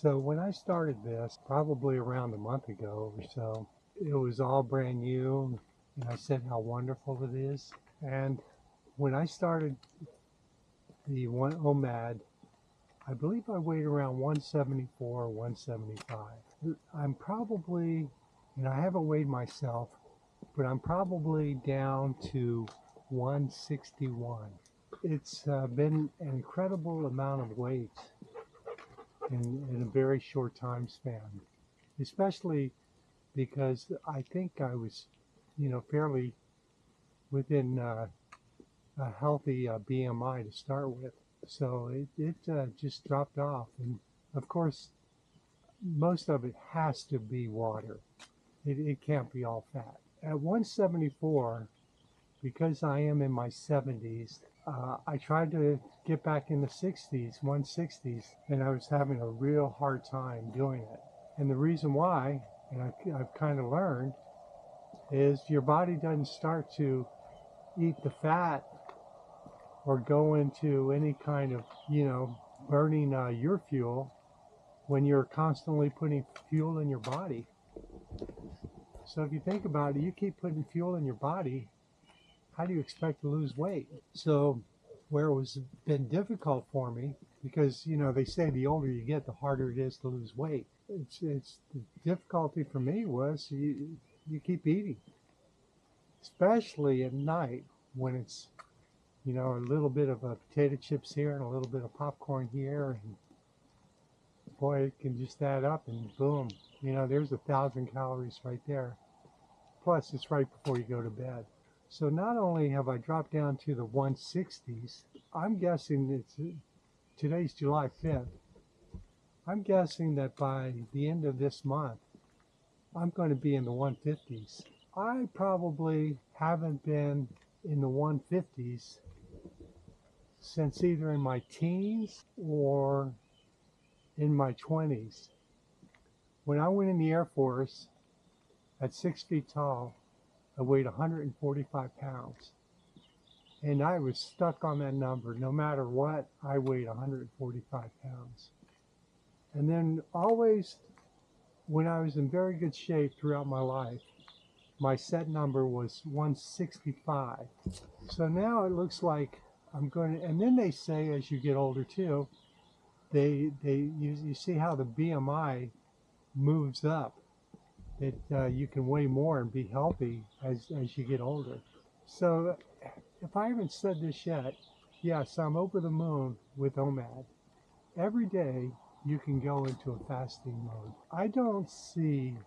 So when I started this, probably around a month ago or so, it was all brand new, and I said how wonderful it is. And when I started the one OMAD, I believe I weighed around 174 or 175. I'm probably, and I haven't weighed myself, but I'm probably down to 161. It's been an incredible amount of weight in a very short time span, especially because I think I was, fairly within a healthy BMI to start with. So it just dropped off. And of course, most of it has to be water. It can't be all fat. At 174, because I am in my 70s, I tried to get back in the 60s, 160s, and I was having a real hard time doing it. And the reason why, and I've kind of learned, is your body doesn't start to eat the fat or go into any kind of, burning your fuel when you're constantly putting fuel in your body. So if you think about it, you keep putting fuel in your body, how do you expect to lose weight? So where it was been difficult for me, because they say the older you get, the harder it is to lose weight. It's the difficulty for me was you keep eating, especially at night when it's a little bit of potato chips here and a little bit of popcorn here, and boy, it can just add up, and boom, there's 1,000 calories right there. Plus, it's right before you go to bed. So not only have I dropped down to the 160s, I'm guessing today's July 5th. I'm guessing that by the end of this month, I'm going to be in the 150s. I probably haven't been in the 150s since either in my teens or in my 20s. When I went in the Air Force at 6 feet tall, I weighed 145 pounds. And I was stuck on that number. No matter what, I weighed 145 pounds. And then always, when I was in very good shape throughout my life, my set number was 165. So now it looks like I'm going to, and then they say as you get older too, you see how the BMI moves up, that you can weigh more and be healthy as you get older. So if I haven't said this yet, yes, I'm over the moon with OMAD. Every day you can go into a fasting mode. I don't see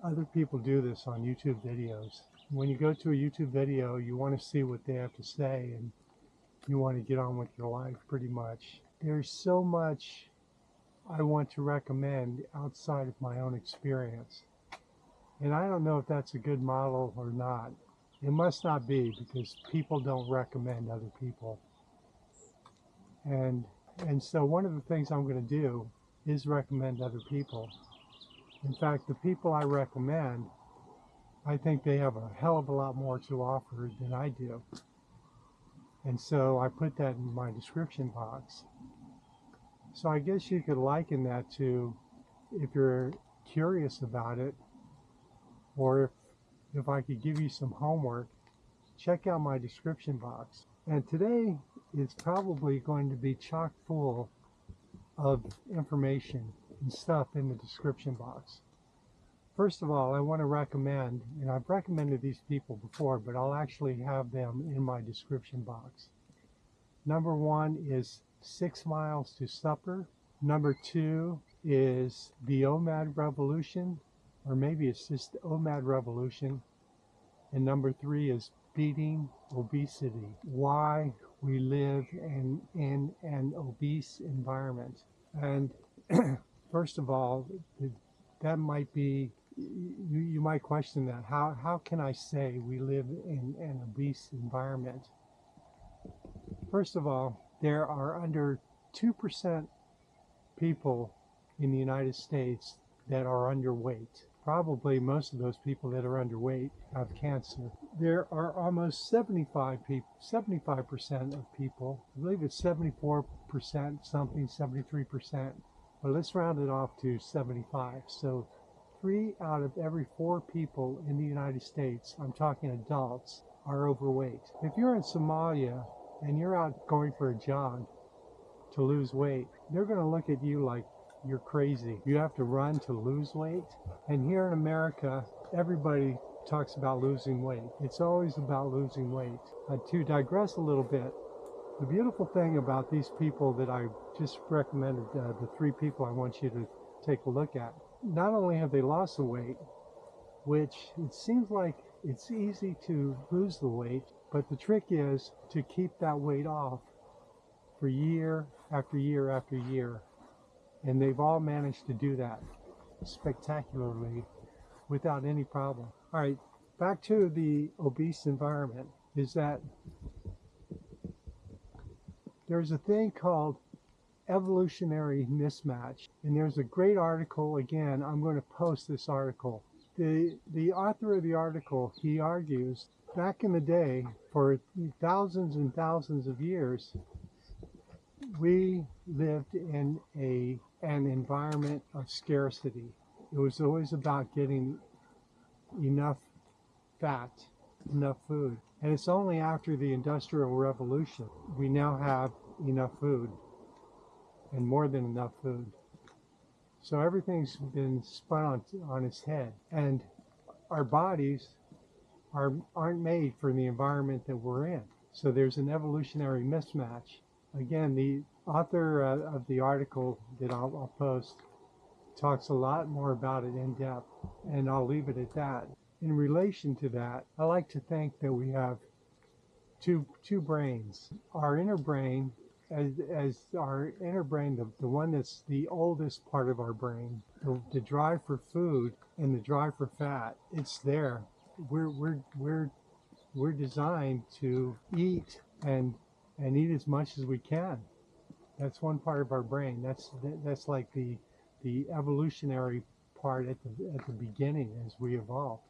other people do this on YouTube videos. When you go to a YouTube video, you want to see what they have to say, and you want to get on with your life pretty much. There's so much I want to recommend outside of my own experience. And I don't know if that's a good model or not. It must not be, because people don't recommend other people. And so one of the things I'm going to do is recommend other people. In fact, the people I recommend, I think they have a hell of a lot more to offer than I do. And so I put that in my description box. So I guess you could liken that to, if you're curious about it, or if I could give you some homework, check out my description box. And today is probably going to be chock full of information and stuff in the description box. First of all, I want to recommend, and I've recommended these people before, but I'll actually have them in my description box. Number one is 6 Miles to Supper. Number 2 is the OMAD Revolution, or maybe it's just OMAD Revolution. And number 3 is Beating Obesity, why we live in an obese environment. And first of all, that might be, you might question that. How can I say we live in an obese environment? First of all, there are under 2% people in the United States that are underweight. Probably most of those people that are underweight have cancer. There are almost 75% of people, I believe it's 74% something, 73%, But let's round it off to 75. So 3 out of every 4 people in the United States, I'm talking adults, are overweight. If you're in Somalia and you're out going for a jog to lose weight, they're going to look at you like you're crazy. You have to run to lose weight. And here in America, everybody talks about losing weight. It's always about losing weight. To digress a little bit, the beautiful thing about these people that I just recommended, the 3 people I want you to take a look at, not only have they lost the weight, which it seems like it's easy to lose the weight, but the trick is to keep that weight off for year after year after year. And they've all managed to do that spectacularly without any problem. All right, back to the obese environment, is that there's a thing called evolutionary mismatch. And there's a great article, again, I'm going to post this article. The author of the article, he argues, back in the day, for thousands and thousands of years, we lived in an environment of scarcity. It was always about getting enough fat, enough food. And it's only after the Industrial Revolution we now have enough food, and more than enough food. So everything's been spun on its head, and our bodies aren't made for the environment that we're in. So there's an evolutionary mismatch. Again, the author of the article that I'll post talks a lot more about it in depth, and I'll leave it at that. In relation to that, I like to think that we have two brains. Our inner brain, as our inner brain, the one that's the oldest part of our brain, the drive for food and the drive for fat, it's there. We're designed to eat and eat as much as we can. That's one part of our brain. That's like the evolutionary part at the beginning as we evolved.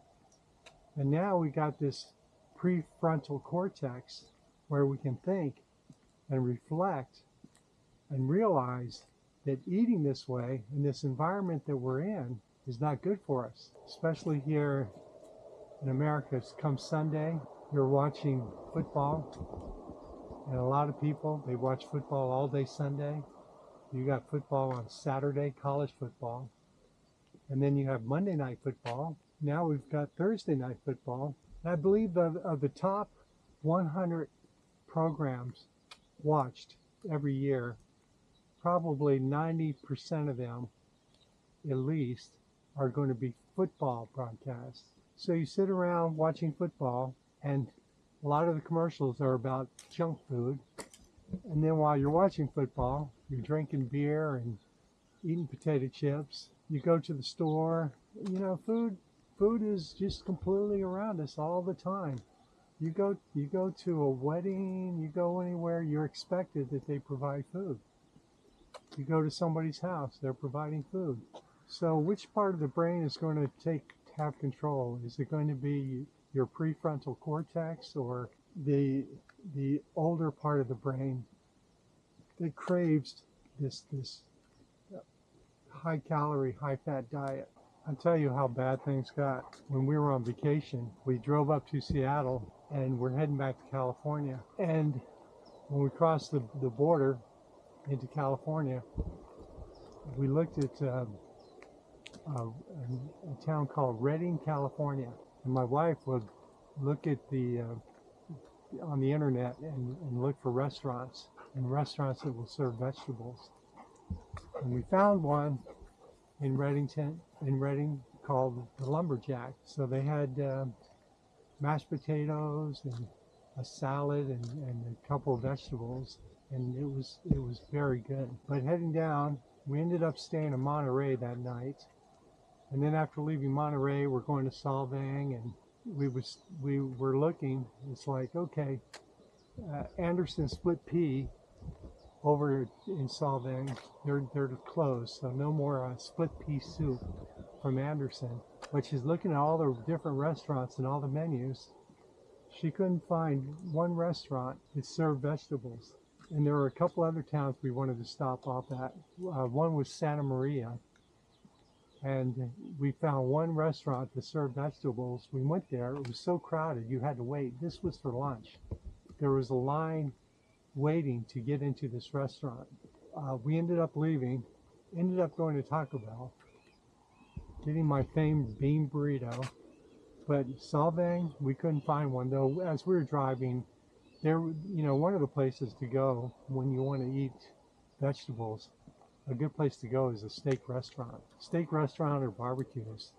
And now we got this prefrontal cortex where we can think and reflect and realize that eating this way in this environment that we're in is not good for us, especially here in America. Come Sunday, you're watching football, and a lot of people, they watch football all day Sunday. You got football on Saturday, college football, and then you have Monday night football. Now we've got Thursday night football. And I believe of the top 100 programs watched every year, probably 90% of them, at least, are going to be football broadcasts. So you sit around watching football, and a lot of the commercials are about junk food. And then while you're watching football, you're drinking beer and eating potato chips. You go to the store. You know, food is just completely around us all the time. You go to a wedding, you go anywhere, you're expected that they provide food. You go to somebody's house, they're providing food. So which part of the brain is going to have control? Is it going to be your prefrontal cortex or the older part of the brain that craves this high calorie, high fat diet? I'll tell you how bad things got. When we were on vacation, we drove up to Seattle and we're heading back to California. And when we crossed the border into California, we looked at a town called Redding, California. And my wife would look at on the internet and look for restaurants that will serve vegetables. And we found one in Redding called the Lumberjack. So they had mashed potatoes and a salad and a couple of vegetables, and it was very good. But heading down, we ended up staying in Monterey that night, and then after leaving Monterey, we're going to Solvang, and we were looking. It's like, okay, Anderson Split Pea over in Solvang, they're closed, so no more split pea soup from Anderson. But she's looking at all the different restaurants and all the menus. She couldn't find one restaurant that served vegetables. And there were a couple other towns we wanted to stop off at. One was Santa Maria, and we found one restaurant that served vegetables. We went there. It was so crowded you had to wait. This was for lunch. There was a line waiting to get into this restaurant. We ended up leaving, ended up going to Taco Bell, getting my famed bean burrito. But Salvang, we couldn't find one, though. As we were driving, there, one of the places to go when you want to eat vegetables, a good place to go is a steak restaurant. Steak restaurant or barbecues.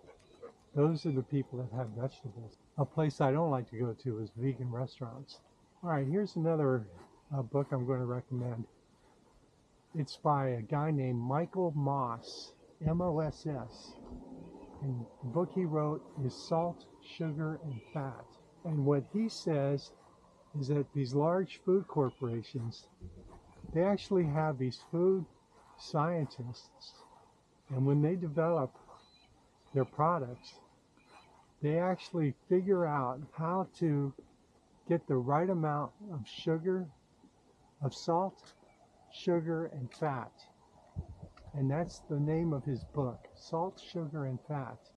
Those are the people that have vegetables. A place I don't like to go to is vegan restaurants. All right, here's another book I'm going to recommend. It's by a guy named Michael Moss, M-O-S-S. And the book he wrote is Salt, Sugar, and Fat. And what he says is that these large food corporations, they actually have these food scientists, and when they develop their products, they actually figure out how to get the right amount of sugar, of salt, sugar, and fat. And that's the name of his book, Salt, Sugar, and Fat.